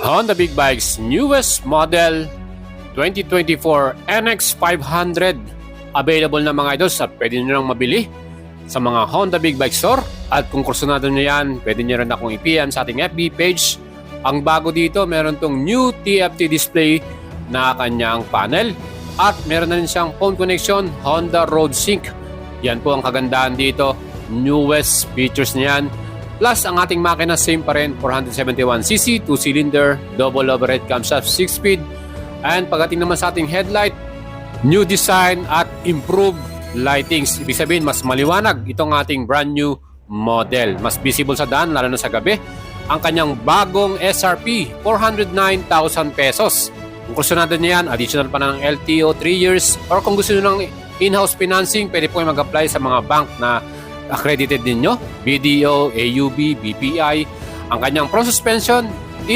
Honda Big Bikes newest model 2024 NX500. Available na mga idols at pwede nyo nang mabili sa mga Honda Big Bike Store. At kung kursunado nyo yan, pwede nyo rin akong i-PM sa ating FB page. Ang bago dito, meron tong new TFT display na kanyang panel. At meron na rin siyang phone connection, Honda Road Sync. Yan po ang kagandahan dito. Newest features niyan. Plus, ang ating makina same pa rin, 471cc, 2-cylinder, double overhead camshaft, 6-speed. And pagdating naman sa ating headlight, new design at improved lightings. Ibig sabihin, mas maliwanag itong ating brand new model. Mas visible sa daan, lalo na sa gabi. Ang kanyang bagong SRP, 409,000 pesos. Kung kursunado niya yan, additional pa na ng LTO 3 years. Or kung gusto nyo ng in-house financing, pwede po kayo mag-apply sa mga bank na accredited ninyo, BDO, AUB, BPI. Ang kanyang pro suspension,